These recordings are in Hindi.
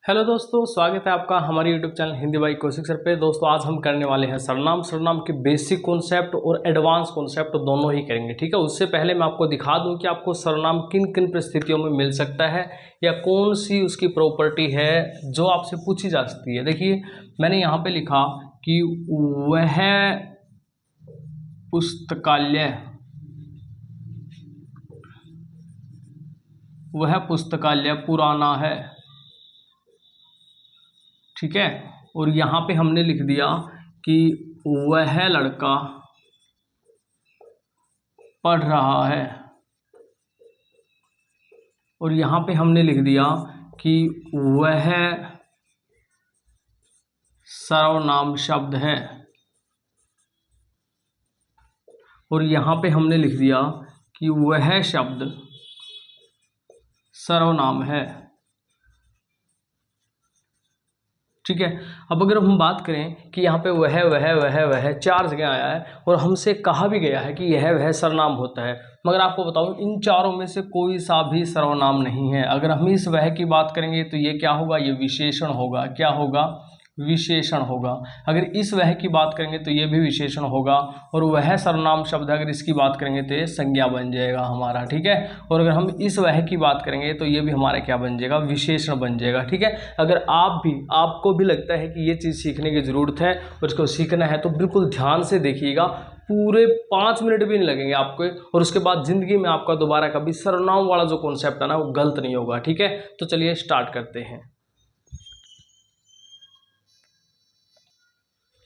हेलो दोस्तों, स्वागत है आपका हमारे YouTube channel Hindi by Kaushik sir पे। दोस्तों आज हम करने वाले हैं सर्वनाम के बेसिक कॉन्सेप्ट और एडवांस कॉन्सेप्ट दोनों ही करेंगे। ठीक है, उससे पहले मैं आपको दिखा दूं कि आपको सर्वनाम किन किन परिस्थितियों में मिल सकता है या कौन सी उसकी प्रॉपर्टी है जो आपसे पूछी जा सकती है। देखिए मैंने यहाँ पे लिखा कि वह पुस्तकालय पुराना है। ठीक है, और यहाँ पे हमने लिख दिया कि वह लड़का पढ़ रहा है, और यहाँ पे हमने लिख दिया कि वह सर्वनाम शब्द है, और यहाँ पे हमने लिख दिया कि वह शब्द सर्वनाम है। ठीक है, अब अगर हम बात करें कि यहाँ पे वह चार जगह आया है और हमसे कहा भी गया है कि यह वह सर्वनाम होता है, मगर आपको बताऊं इन चारों में से कोई सा भी सर्वनाम नहीं है। अगर हम इस वह की बात करेंगे तो ये क्या होगा, ये विशेषण होगा। क्या होगा? विशेषण होगा। अगर इस वह की बात करेंगे तो ये भी विशेषण होगा, और वह सर्वनाम शब्द अगर इसकी बात करेंगे तो ये संज्ञा बन जाएगा हमारा। ठीक है, और अगर हम इस वह की बात करेंगे तो ये भी हमारा क्या बन जाएगा, विशेषण बन जाएगा। ठीक है, अगर आपको भी लगता है कि ये चीज़ सीखने की ज़रूरत है और इसको सीखना है तो बिल्कुल ध्यान से देखिएगा, पूरे 5 मिनट भी नहीं लगेंगे आपको, और उसके बाद ज़िंदगी में आपका दोबारा कभी सर्वनाम वाला जो कॉन्सेप्ट है ना वो गलत नहीं होगा। ठीक है, तो चलिए स्टार्ट करते हैं।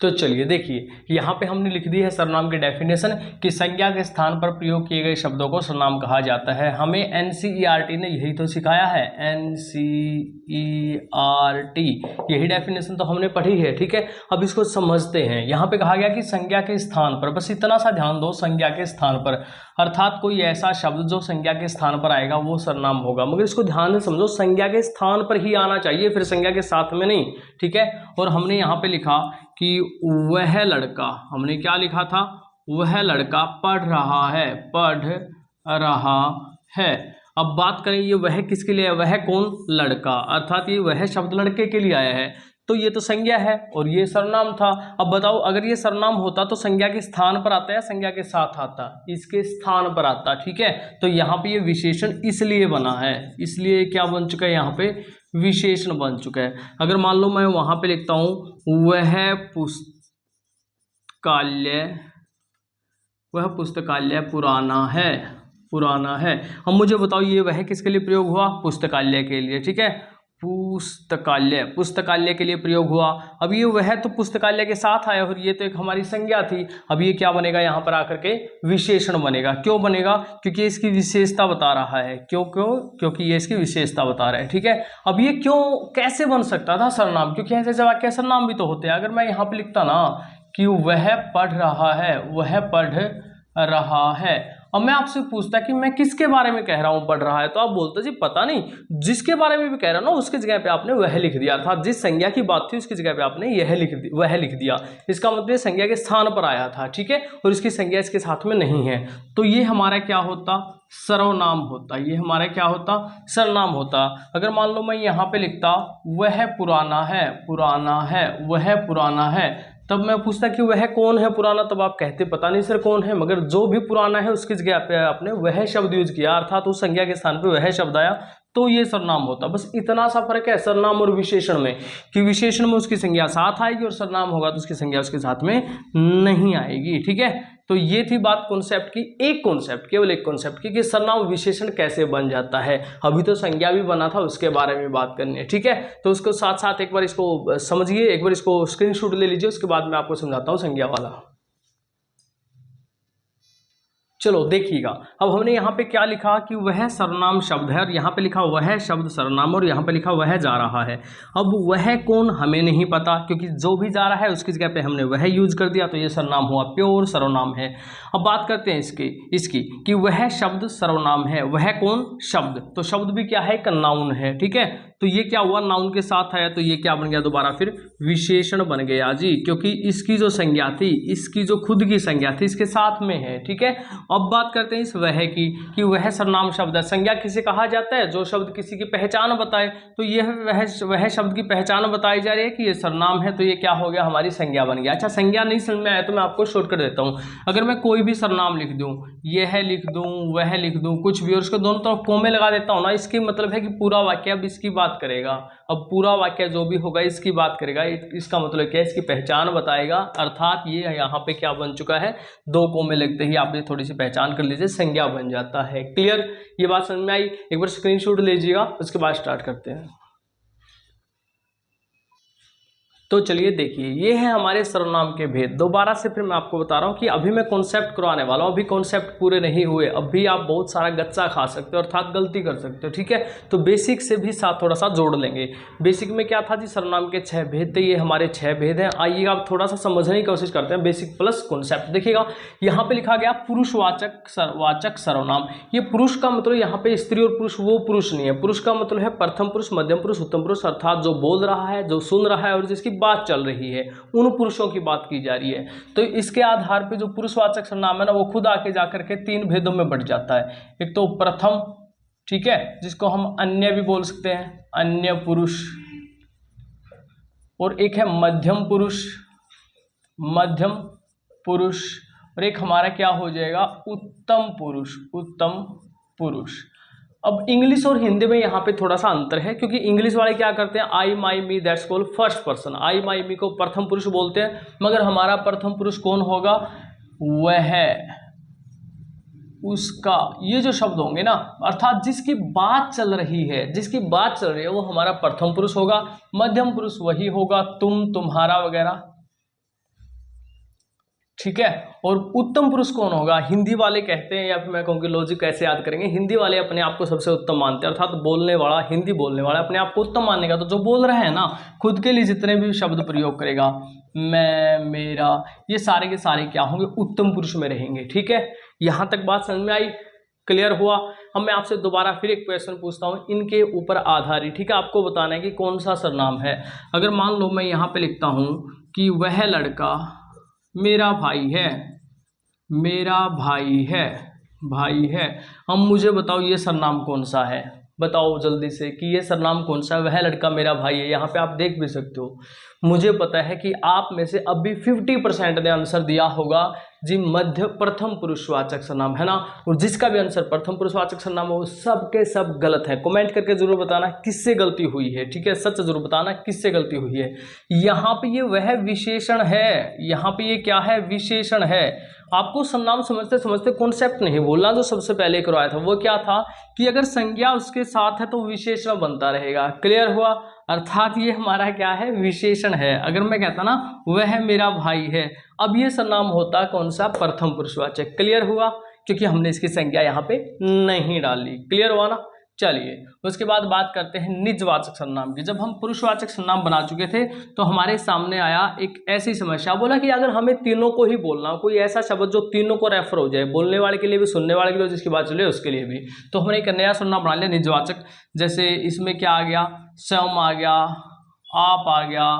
तो चलिए देखिए यहाँ पे हमने लिख दी है सर्वनाम की डेफिनेशन कि संज्ञा के स्थान पर प्रयोग किए गए शब्दों को सर्वनाम कहा जाता है। हमें एनसीईआरटी ने यही तो सिखाया है, एनसीईआरटी, यही डेफिनेशन तो हमने पढ़ी है। ठीक है, अब इसको समझते हैं। यहाँ पे कहा गया कि संज्ञा के स्थान पर, बस इतना सा ध्यान दो, संज्ञा के स्थान पर, अर्थात कोई ऐसा शब्द जो संज्ञा के स्थान पर आएगा वो सर्वनाम होगा। मगर इसको ध्यान से समझो, संज्ञा के स्थान पर ही आना चाहिए, फिर संज्ञा के साथ में नहीं। ठीक है, और हमने यहाँ पे लिखा कि वह लड़का, हमने क्या लिखा था, वह लड़का पढ़ रहा है, पढ़ रहा है। अब बात करें ये वह किसके लिए है, वह कौन, लड़का, अर्थात ये वह शब्द लड़के के लिए आया है, तो ये तो संज्ञा है और ये सर्वनाम था। अब बताओ अगर ये सर्वनाम होता तो संज्ञा के स्थान पर आता या संज्ञा के साथ आता, इसके स्थान पर आता। ठीक है, तो यहाँ पे ये विशेषण इसलिए बना है, इसलिए क्या बन चुका है, यहाँ पे विशेषण बन चुका है। अगर मान लो मैं वहां पे लिखता हूं वह पुस्तकालय पुराना है। अब मुझे बताओ ये वह किसके लिए प्रयोग हुआ, पुस्तकालय के लिए। ठीक है, पुस्तकालय के लिए प्रयोग हुआ। अब ये वह तो पुस्तकालय के साथ आया और ये तो एक हमारी संज्ञा थी। अब ये क्या बनेगा, यहाँ पर आकर के विशेषण बनेगा। क्यों बनेगा, क्योंकि इसकी विशेषता बता रहा है। क्योंकि ये इसकी विशेषता बता रहा है। ठीक है, अब ये कैसे बन सकता था सर्वनाम, क्योंकि ऐसे वाक्य सर्वनाम भी तो होते हैं। अगर मैं यहाँ पे लिखता ना कि वह पढ़ रहा है, अब मैं आपसे पूछता कि मैं किसके बारे में कह रहा हूं पढ़ रहा है, तो आप बोलते जी पता नहीं, जिसके बारे में भी कह रहा हूं ना उसकी जगह पे आपने वह लिख दिया, अर्थात जिस संज्ञा की बात थी उसकी जगह पे आपने वह लिख दिया। इसका मतलब संज्ञा के स्थान पर आया था। ठीक है, और इसकी संज्ञा इसके साथ में नहीं है, तो ये हमारा क्या होता, सर्वनाम होता। ये हमारा क्या होता, सर्वनाम होता। अगर मान लो मैं यहाँ पे लिखता वह पुराना है, वह पुराना है, तब मैं पूछता कि वह कौन है पुराना, तब आप कहते पता नहीं सर कौन है, मगर जो भी पुराना है उसकी जगह पे आपने वह शब्द यूज किया, अर्थात उस संज्ञा के स्थान पे वह शब्द आया, तो ये सर्वनाम होता। बस इतना सा फर्क है सर्वनाम और विशेषण में, कि विशेषण में उसकी संज्ञा साथ आएगी और सर्वनाम होगा तो उसकी संज्ञा उसके साथ में नहीं आएगी। ठीक है, तो ये थी बात कॉन्सेप्ट की, केवल एक कॉन्सेप्ट की, कि सर्वनाम विशेषण कैसे बन जाता है। अभी तो संज्ञा भी बना था, उसके बारे में बात करनी है। ठीक है, तो उसको साथ साथ एक बार इसको समझिए, एक बार इसको स्क्रीनशॉट ले लीजिए, उसके बाद मैं आपको समझाता हूँ संज्ञा वाला। चलो देखिएगा, अब हमने यहाँ पे क्या लिखा कि वह सर्वनाम शब्द है, और यहाँ पे लिखा वह शब्द सर्वनाम, और यहाँ पे लिखा वह जा रहा है। अब वह कौन हमें नहीं पता, क्योंकि जो भी जा रहा है उसकी जगह पे हमने वह यूज कर दिया, तो ये सर्वनाम हुआ, प्योर सर्वनाम है। अब बात करते हैं इसकी कि वह शब्द सर्वनाम है, वह कौन, शब्द, तो शब्द भी क्या है, एक नाउन है। ठीक है, तो ये क्या हुआ, नाउन के साथ है, तो ये क्या बन गया दोबारा फिर विशेषण बन गया जी, क्योंकि इसकी जो संज्ञा थी, इसकी जो खुद की संज्ञा थी इसके साथ में है। ठीक है, अब बात करते हैं इस वह की, कि वह सर्वनाम शब्द है। संज्ञा किसे कहा जाता है, जो शब्द किसी की पहचान बताए, तो यह वह शब्द की पहचान बताई जा रही है कि ये सर्वनाम है, तो ये क्या हो गया, हमारी संज्ञा बन गया। अच्छा, संज्ञा नहीं समझ में आया तो मैं आपको शॉर्टकट देता हूँ। अगर मैं कोई भी सर्वनाम लिख दूं, यह लिख दूं, वह लिख दूं, कुछ भी, और उसके दोनों तरफ कोमे लगा देता हूं ना, इसकी मतलब है कि पूरा वाक्य अब इसकी बात करेगा। अब पूरा वाक्य जो भी होगा इसकी बात करेगा, इसका मतलब क्या है, इसकी पहचान बताएगा। अर्थात ये यहाँ पे क्या बन चुका है, दो कोमे लगते ही आप ये थोड़ी सी पहचान कर लीजिए, संज्ञा बन जाता है। क्लियर, ये बात समझ में आई? एक बार स्क्रीनशॉट लीजिएगा, उसके बाद स्टार्ट करते हैं। तो चलिए देखिए, ये है हमारे सर्वनाम के भेद। दोबारा से फिर मैं आपको बता रहा हूँ कि अभी मैं कॉन्सेप्ट करवाने वाला हूँ, अभी कॉन्सेप्ट पूरे नहीं हुए, अभी आप बहुत सारा गच्चा खा सकते हो, अर्थात गलती कर सकते हो। ठीक है, तो बेसिक से भी साथ थोड़ा सा जोड़ लेंगे। बेसिक में क्या था जी, सर्वनाम के 6 भेद थे, ये हमारे 6 भेद हैं। आइए आप थोड़ा सा समझने की कोशिश करते हैं, बेसिक प्लस कॉन्सेप्ट। देखिएगा, यहाँ पे लिखा गया पुरुषवाचक सर्वनाम। ये पुरुष का मतलब यहाँ पे स्त्री और पुरुष, वो पुरुष नहीं है। पुरुष का मतलब है प्रथम पुरुष, मध्यम पुरुष, उत्तम पुरुष, अर्थात जो बोल रहा है, जो सुन रहा है और जिसकी बात चल रही है, उन पुरुषों की बात की जा रही है। तो इसके आधार पे जो पुरुषवाचक सर्वनाम है ना, वो खुद आके जाकर के 3 भेदों में बढ़ जाता है। एक तो प्रथम, ठीक है, जिसको हम अन्य भी बोल सकते हैं, अन्य पुरुष, और एक है मध्यम पुरुष, मध्यम पुरुष, और एक हमारा क्या हो जाएगा, उत्तम पुरुष, उत्तम पुरुष। अब इंग्लिश और हिंदी में यहाँ पे थोड़ा सा अंतर है, क्योंकि इंग्लिश वाले क्या करते हैं, I my me that's called first person, I my me को प्रथम पुरुष बोलते हैं, मगर हमारा प्रथम पुरुष कौन होगा, वह, उसका, ये जो शब्द होंगे ना, अर्थात जिसकी बात चल रही है, जिसकी बात चल रही है वो हमारा प्रथम पुरुष होगा। मध्यम पुरुष वही होगा तुम, तुम्हारा वगैरह। ठीक है, और उत्तम पुरुष कौन होगा, हिंदी वाले कहते हैं, या फिर मैं कहूँगी लॉजिक कैसे याद करेंगे, हिंदी वाले अपने आप को सबसे उत्तम मानते हैं, अर्थात बोलने वाला, हिंदी बोलने वाला अपने आप को उत्तम मानेगा। तो जो बोल रहे हैं ना, खुद के लिए जितने भी शब्द प्रयोग करेगा, मैं, मेरा, ये सारे के सारे क्या होंगे, उत्तम पुरुष में रहेंगे। ठीक है, यहाँ तक बात समझ में आई? क्लियर हुआ? अब मैं आपसे दोबारा फिर एक क्वेश्चन पूछता हूँ, इनके ऊपर आधारित। ठीक है, आपको बताना है कि कौन सा सर्वनाम है। अगर मान लो मैं यहाँ पे लिखता हूँ कि वह लड़का मेरा भाई है, मेरा भाई है, भाई है। अब मुझे बताओ ये सर्वनाम कौन सा है, बताओ जल्दी से कि ये सर्वनाम कौन सा है। वह लड़का मेरा भाई है, यहाँ पे आप देख भी सकते हो। मुझे पता है कि आप में से अभी 50% ने आंसर दिया होगा जी मध्य प्रथम पुरुषवाचक सर्वनाम, है ना। और जिसका भी आंसर प्रथम पुरुषवाचक सर्वनाम हो, वो सब के सब गलत है। कमेंट करके जरूर बताना किससे गलती हुई है। ठीक है, सच जरूर बताना किससे गलती हुई है। यहाँ पे ये वह विशेषण है, यहाँ पे ये क्या है, विशेषण है। आपको सर्वनाम समझते समझते कॉन्सेप्ट नहीं बोलना, जो सबसे पहले करवाया था वो क्या था कि अगर संज्ञा उसके साथ है तो विशेषण बनता रहेगा। क्लियर हुआ? अर्थात ये हमारा क्या है, विशेषण है। अगर मैं कहता ना वह मेरा भाई है, अब ये सर्वनाम होता कौन सा, प्रथम पुरुषवाचक। क्लियर हुआ? क्योंकि हमने इसकी संज्ञा यहाँ पे नहीं डाली। क्लियर हुआ ना? चलिए उसके बाद बात करते हैं निजवाचक सर्वनाम की। जब हम पुरुषवाचक सर्वनाम बना चुके थे तो हमारे सामने आया एक ऐसी समस्या, बोला कि अगर हमें तीनों को ही बोलना, कोई ऐसा शब्द जो तीनों को रेफर हो जाए, बोलने वाले के लिए भी, सुनने वाले के लिए, जिसकी बात चले उसके लिए भी, तो हमने एक नया सर्वनाम बना लिया निजवाचक। जैसे इसमें क्या आ गया, स्वयं आ गया, आप आ गया,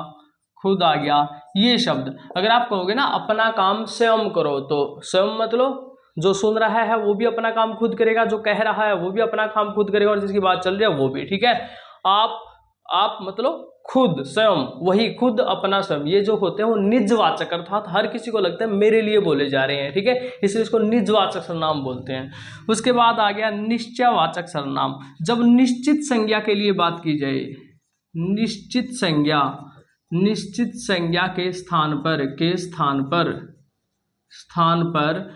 खुद आ गया। ये शब्द अगर आप कहोगे ना अपना काम स्वयं करो, तो स्वयं मतलब जो सुन रहा है वो भी अपना काम खुद करेगा, जो कह रहा है वो भी अपना काम खुद करेगा, और जिसकी बात चल रही है वो भी। ठीक है, आप मतलब खुद, स्वयं, वही खुद, अपना, स्वयं, ये जो होते हैं वो निजवाचक, अर्थात हर किसी को लगता है मेरे लिए बोले जा रहे हैं। ठीक है, इसलिए इसको निजवाचक सर्वनाम बोलते हैं। उसके बाद आ गया निश्चयवाचक सर्वनाम। जब निश्चित संज्ञा के लिए बात की जाए, निश्चित संज्ञा, निश्चित संज्ञा के स्थान पर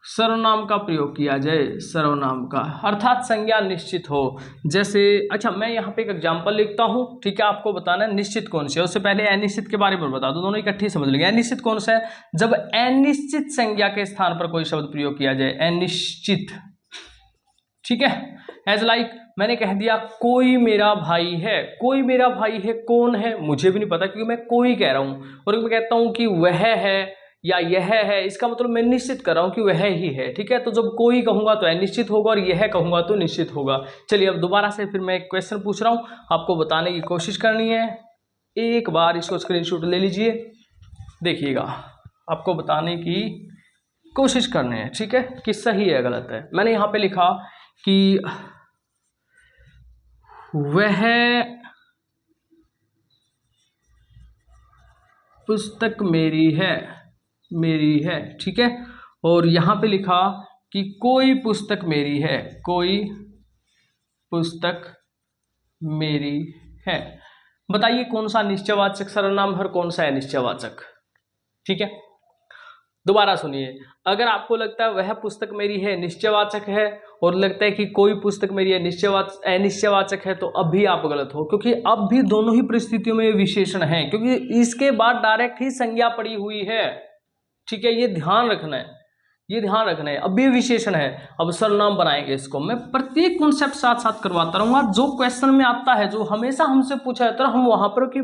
सर्वनाम का प्रयोग किया जाए, सर्वनाम का, अर्थात संज्ञा निश्चित हो। जैसे, अच्छा मैं यहाँ पे एक एग्जांपल लिखता हूँ। ठीक है, आपको बताना है निश्चित कौन सी है। उससे पहले अनिश्चित के बारे में बता दो, दोनों इकट्ठी समझ लेंगे। अनिश्चित कौन सा है, जब अनिश्चित संज्ञा के स्थान पर कोई शब्द प्रयोग किया जाए, अनिश्चित। ठीक है, एज लाइक मैंने कह दिया कोई मेरा भाई है। कोई मेरा भाई है, कौन है मुझे भी नहीं पता, क्योंकि मैं कोई कह रहा हूँ। और मैं कहता हूँ कि वह है, या यह है, इसका मतलब मैं निश्चित कर रहा हूं कि वह ही है। ठीक है, तो जब कोई कहूंगा तो अनिश्चित होगा और यह कहूंगा तो निश्चित होगा। चलिए अब दोबारा से फिर मैं एक क्वेश्चन पूछ रहा हूं, आपको बताने की कोशिश करनी है। एक बार इसको स्क्रीनशॉट ले लीजिए, देखिएगा, आपको बताने की कोशिश करनी है। ठीक है, कि सही है गलत है। मैंने यहां पे लिखा कि वह पुस्तक मेरी है। ठीक है, और यहां पे लिखा कि कोई पुस्तक मेरी है, कोई पुस्तक मेरी है। बताइए कौन सा निश्चयवाचक सर्वनाम है और कौन सा अनिश्चयवाचक। ठीक है, दोबारा सुनिए, अगर आपको लगता है वह पुस्तक मेरी है निश्चयवाचक है और लगता है कि कोई पुस्तक मेरी है अनिश्चयवाचक है, तो अब भी आप गलत हो, क्योंकि अब भी दोनों ही परिस्थितियों में विशेषण है, क्योंकि इसके बाद डायरेक्ट ही संज्ञा पड़ी हुई है। ठीक है, ये ध्यान रखना है, ये ध्यान रखना है। अब ये विशेषण है, अब सर्वनाम बनाएंगे इसको। मैं प्रत्येक कॉन्सेप्ट साथ साथ करवाता रहूंगा, जो क्वेश्चन में आता है, जो हमेशा हमसे पूछा जाता है, हम वहां पर की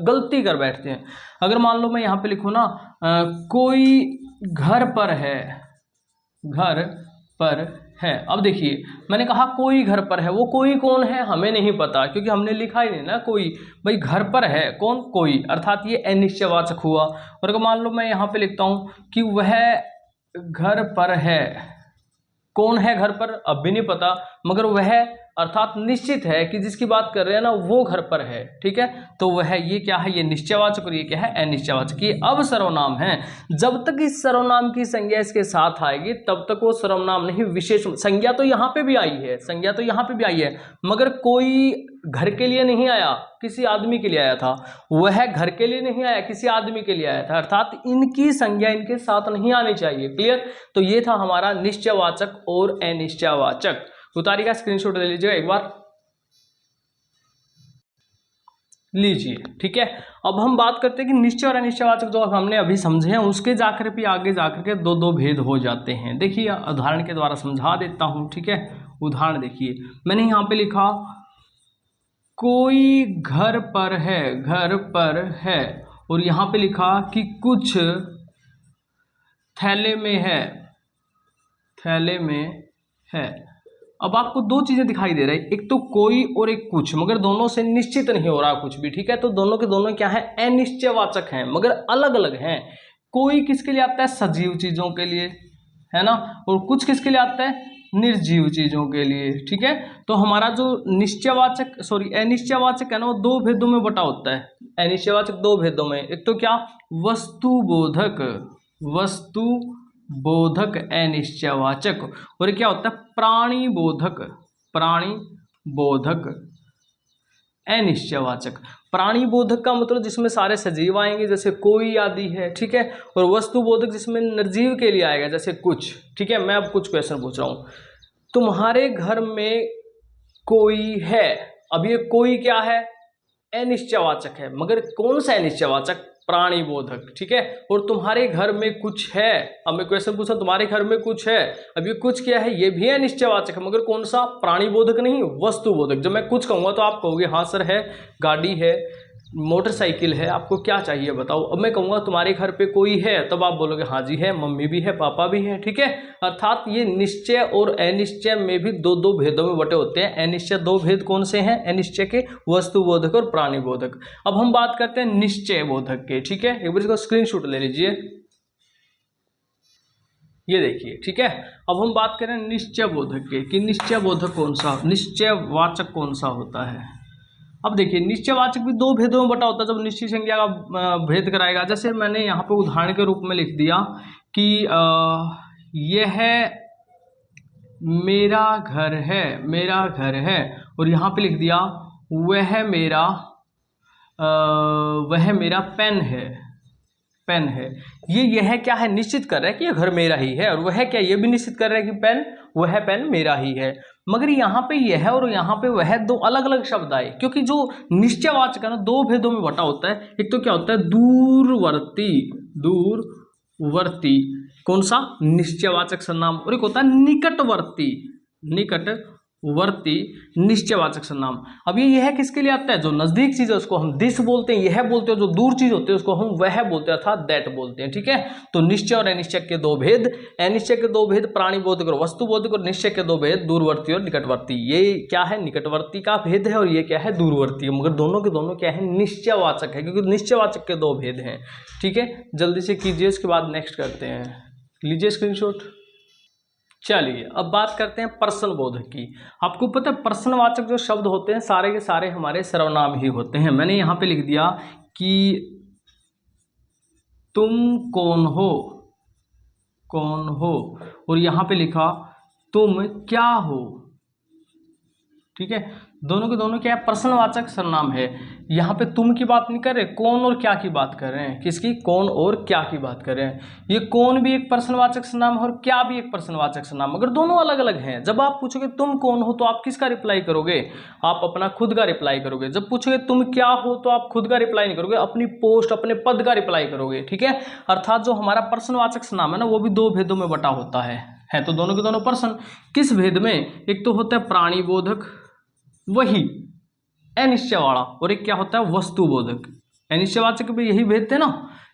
गलती कर बैठते हैं। अगर मान लो मैं यहाँ पे लिखूँ ना, कोई घर पर है, घर पर है। अब देखिए, मैंने कहा कोई घर पर है, वो कोई कौन है हमें नहीं पता, क्योंकि हमने लिखा ही नहीं ना कोई। भाई घर पर है कौन, कोई, अर्थात ये अनिश्चयवाचक हुआ। और अगर मान लो मैं यहाँ पे लिखता हूँ कि वह घर पर है, कौन है घर पर अब भी नहीं पता, मगर वह अर्थात निश्चित है कि जिसकी बात कर रहे हैं ना वो घर पर है। ठीक है, तो वह, ये क्या है, ये निश्चयवाचक और ये क्या है, अनिश्चयवाचक। ये अब सर्वनाम है। जब तक इस सर्वनाम की संज्ञा इसके साथ आएगी तब तक वो सर्वनाम नहीं, विशेष संज्ञा तो यहाँ पे भी आई है, संज्ञा तो यहाँ पे भी आई है, मगर कोई घर के लिए नहीं आया, किसी आदमी के लिए आया था। वह घर के लिए नहीं आया, किसी आदमी के लिए आया था, अर्थात इनकी संज्ञा इनके साथ नहीं आनी चाहिए। क्लियर, तो ये था हमारा निश्चयवाचक और अनिश्चयवाचक। उतारी का स्क्रीनशॉट ले लीजिएगा एक बार, लीजिए। ठीक है, अब हम बात करते हैं कि निश्चय और अनिश्चयवाचक जो हमने अभी समझे हैं, उसके जाकर भी आगे जाकर के दो दो भेद हो जाते हैं। देखिए, उदाहरण के द्वारा समझा देता हूं। ठीक है, उदाहरण देखिए, मैंने यहां पे लिखा कोई घर पर है, घर पर है, और यहां पे लिखा कि कुछ थैले में है, थैले में है। अब आपको दो चीजें दिखाई दे रही, एक तो कोई और एक कुछ, मगर दोनों से निश्चित नहीं हो रहा कुछ भी। ठीक है, तो दोनों के दोनों क्या है, अनिश्चयवाचक हैं, मगर अलग अलग हैं। कोई किसके लिए आता है, सजीव चीजों के लिए, है ना, और कुछ किसके लिए आता है, निर्जीव चीजों के लिए। ठीक है, तो हमारा जो निश्चयवाचक अनिश्चयवाचक है ना, वो दो भेदों में बटा होता है। अनिश्चयवाचक दो भेदों में, एक तो क्या, वस्तुबोधक, वस्तुबोधक अनिश्चयवाचक, और क्या होता है, प्राणीबोधक, प्राणीबोधक अनिश्चयवाचक। प्राणीबोधक का मतलब जिसमें सारे सजीव आएंगे, जैसे कोई आदि है। ठीक है, और वस्तुबोधक जिसमें निर्जीव के लिए आएगा, जैसे कुछ। ठीक है, मैं अब कुछ क्वेश्चन पूछ रहा हूं, तुम्हारे घर में कोई है। अब ये कोई क्या है, अनिश्चयवाचक है, मगर कौन सा अनिश्चयवाचक, प्राणीबोधक। ठीक है, और तुम्हारे घर में कुछ है, अब मैं क्वेश्चन पूछा तुम्हारे घर में कुछ है, अब ये कुछ क्या है, ये भी अनिश्चयवाचक है, मगर कौन सा, प्राणीबोधक नहीं, वस्तुबोधक। जब मैं कुछ कहूंगा तो आप कहोगे हाँ सर है, गाड़ी है, मोटरसाइकिल है, आपको क्या चाहिए बताओ। अब मैं कहूंगा तुम्हारे घर पे कोई है, तब आप बोलोगे हाँ जी है, मम्मी भी है, पापा भी है। ठीक है, अर्थात ये निश्चय और अनिश्चय में भी दो दो भेदों में बटे होते हैं। अनिश्चय दो भेद कौन से हैं, अनिश्चय के, वस्तुबोधक और प्राणीबोधक। अब हम बात करते हैं निश्चय बोधक के। ठीक है, एक बार इसको स्क्रीनशॉट ले लीजिए, ये देखिए। ठीक है, अब हम बात करें निश्चय बोधक के, कि निश्चय बोधक कौन सा, निश्चयवाचक कौन सा होता है। अब देखिए, निश्चयवाचक भी दो भेदों में बटा होता है, जब निश्चित संज्ञा का भेद कराएगा। जैसे मैंने यहाँ पे उदाहरण के रूप में लिख दिया कि यह मेरा घर है, मेरा घर है, और यहाँ पे लिख दिया वह मेरा पेन है, पेन है। यह क्या है, निश्चित कर रहा है कि यह घर मेरा ही है, और वह क्या, ये भी निश्चित कर रहा है कि पेन, वह पेन मेरा ही है। मगर यहाँ पे यह और यहाँ पे वह दो अलग अलग शब्द आए, क्योंकि जो निश्चयवाचक है ना, दो भेदों में बटा होता है। एक तो क्या होता है, दूरवर्ती, दूरवर्ती, कौन सा, निश्चयवाचक सर्वनाम, और एक होता है निकटवर्ती, निकटवर्ती। वर्ती निश्चयवाचक सर्वनाम। अब ये है किसके लिए आता है, जो नजदीक चीज है उसको हम दिस बोलते हैं, यह बोलते हैं, जो दूर चीज होती है उसको हम वह बोलते हैं अर्थात दैट बोलते हैं। ठीक है, तो निश्चय और अनिश्चय के दो भेद, अनिश्चय के दो भेद प्राणी बोधक और वस्तु बोधक, और निश्चय के दो भेद दूरवर्ती और निकटवर्ती। ये क्या है, निकटवर्ती का भेद है और ये क्या है, दूरवर्ती, मगर दोनों के दोनों क्या है, निश्चयवाचक है, क्योंकि निश्चयवाचक के दो भेद हैं। ठीक है, जल्दी से कीजिए, इसके बाद नेक्स्ट करते हैं, लीजिए स्क्रीनशॉट। चलिए अब बात करते हैं प्रश्न बोधक की। आपको पता है प्रश्नवाचक जो शब्द होते हैं सारे के सारे हमारे सर्वनाम ही होते हैं। मैंने यहाँ पे लिख दिया कि तुम कौन हो, कौन हो, और यहाँ पे लिखा तुम क्या हो। ठीक है, दोनों के दोनों क्या है, प्रश्नवाचक सर्वनाम है। यहाँ पे तुम की बात नहीं कर रहे, कौन और क्या की बात कर रहे हैं। किसकी, कौन और क्या की बात कर रहे हैं। ये कौन भी एक प्रश्नवाचक सर्वनाम है और क्या भी एक प्रश्नवाचक सर्वनाम, मगर दोनों अलग अलग हैं। जब आप पूछोगे तुम कौन हो तो आप किसका रिप्लाई करोगे, आप अपना खुद का रिप्लाई करोगे। जब पूछोगे तुम क्या हो तो आप खुद का रिप्लाई नहीं करोगे, अपनी पोस्ट अपने पद का रिप्लाई करोगे। ठीक है, अर्थात जो हमारा प्रश्नवाचक सर्वनाम है ना, वो भी दो भेदों में बटा होता है तो दोनों के दोनों प्रश्न। किस भेद में, एक तो होता है प्राणी बोधक, वही अनिश्चय वाला, और एक क्या होता है, वस्तु बोधक। अनिश्चयवाचक में यही भेद थे ना।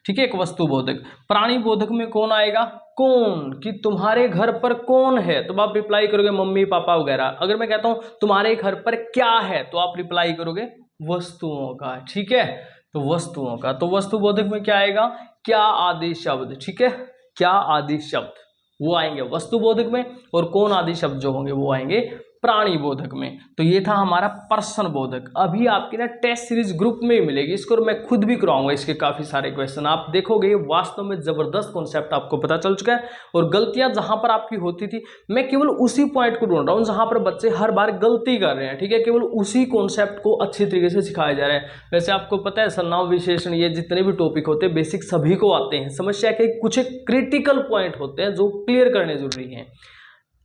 ठीक है, एक वस्तु बोधक। प्राणी बोधक में कौन आएगा, कौन, कि तुम्हारे घर पर कौन है, तो आप रिप्लाई करोगे मम्मी पापा वगैरह। अगर मैं कहता हूं तुम्हारे घर पर क्या है तो आप रिप्लाई करोगे वस्तुओं का। ठीक है, तो वस्तुओं का, तो वस्तु बोधक में क्या आएगा, क्या आदि शब्द। ठीक है, क्या आदि शब्द वो आएंगे वस्तु बोधक में, और कौन आदि शब्द जो होंगे वो आएंगे प्राणी बोधक में। तो ये था हमारा प्रश्न बोधक। अभी आपकी ना टेस्ट सीरीज ग्रुप में ही मिलेगी, इसको मैं खुद भी कराऊंगा, इसके काफी सारे क्वेश्चन आप देखोगे। वास्तव में जबरदस्त कॉन्सेप्ट आपको पता चल चुका है, और गलतियां जहां पर आपकी होती थी मैं केवल उसी पॉइंट को ढूंढ रहा हूं जहां पर बच्चे हर बार गलती कर रहे हैं। ठीक है, केवल उसी कॉन्सेप्ट को अच्छी तरीके से सिखाया जा रहा है। वैसे आपको पता है सर्वनाम विशेषण ये जितने भी टॉपिक होते हैं बेसिक सभी को आते हैं। समस्या के कुछ क्रिटिकल पॉइंट होते हैं जो क्लियर करने जरूरी हैं।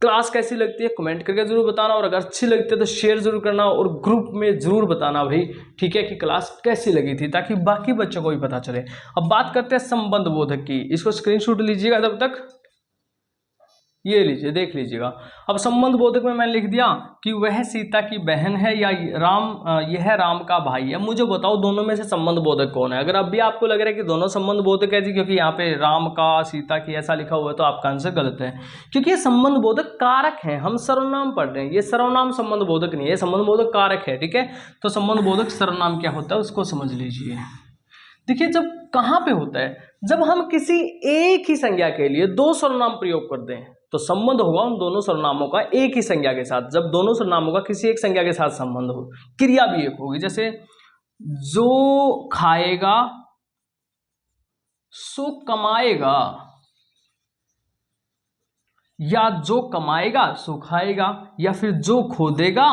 क्लास कैसी लगती है कमेंट करके जरूर बताना, और अगर अच्छी लगती है तो शेयर जरूर करना, और ग्रुप में जरूर बताना भाई। ठीक है, कि क्लास कैसी लगी थी, ताकि बाकी बच्चों को भी पता चले। अब बात करते हैं संबंध बोधक की, इसको स्क्रीनशॉट लीजिएगा तब तक, ये लीजिए देख लीजिएगा। अब संबंध बोधक में मैंने लिख दिया कि वह सीता की बहन है या यह राम का भाई है। मुझे बताओ दोनों में से संबंध बोधक कौन है। अगर अब भी आपको लग रहा है कि दोनों संबंध बोधक है जी, क्योंकि यहाँ पे राम का सीता की ऐसा लिखा हुआ है, तो आपका आंसर गलत है, क्योंकि ये संबंध बोधक कारक है। हम सर्वनाम पढ़ रहे हैं, ये सर्वनाम संबंध बोधक नहीं है, संबंध बोधक कारक है। ठीक है, तो संबंध बोधक सर्वनाम क्या होता है उसको समझ लीजिए। देखिए जब कहाँ पे होता है, जब हम किसी एक ही संज्ञा के लिए दो सर्वनाम प्रयोग कर दें तो संबंध होगा उन दोनों सर्वनामों का एक ही संज्ञा के साथ। जब दोनों सर्वनामों का किसी एक संज्ञा के साथ संबंध हो, क्रिया भी एक होगी। जैसे जो खाएगा सो कमाएगा, या जो कमाएगा सो खाएगा, या फिर जो खोदेगा,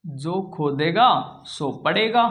जो खोदेगा सो पड़ेगा।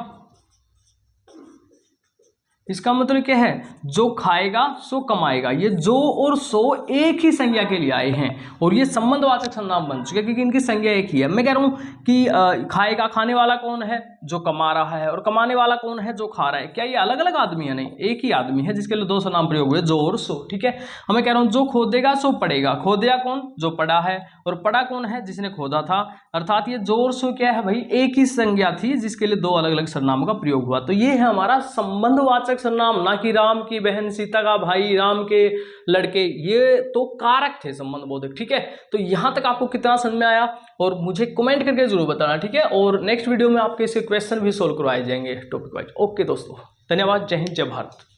इसका मतलब क्या है, जो खाएगा सो कमाएगा, ये जो और सो एक ही संज्ञा के लिए आए हैं, और ये संबंधवाचक सर्वनाम बन चुके हैं क्योंकि इनकी संज्ञा एक ही है। मैं कह रहा हूं कि खाएगा, खाने वाला कौन है, जो कमा रहा है, और कमाने वाला कौन है, जो खा रहा है। क्या ये अलग अलग आदमी है, नहीं, एक ही आदमी है जिसके लिए दो सर्वनाम प्रयोग हुए, जो और सो। ठीक है, मैं कह रहा हूं जो खोदेगा सो पड़ेगा। खोदेगा कौन, जो पड़ा है, और पड़ा कौन है, जिसने खोदा था। अर्थात ये जो और सो क्या है भाई, एक ही संज्ञा थी जिसके लिए दो अलग अलग सर्वनामों का प्रयोग हुआ। तो ये है हमारा संबंधवाचक सर्वनाम, ना कि राम की बहन, सीता का भाई, राम के लड़के, ये तो कारक थे संबंध बोधक। ठीक है, तो यहां तक आपको कितना समझ में आया, और मुझे कमेंट करके जरूर बताना। ठीक है, और नेक्स्ट वीडियो में आपके इसके क्वेश्चन भी सोल्व करवाए जाएंगे टॉपिक वाइज। ओके दोस्तों, धन्यवाद, जय हिंद, जय भारत।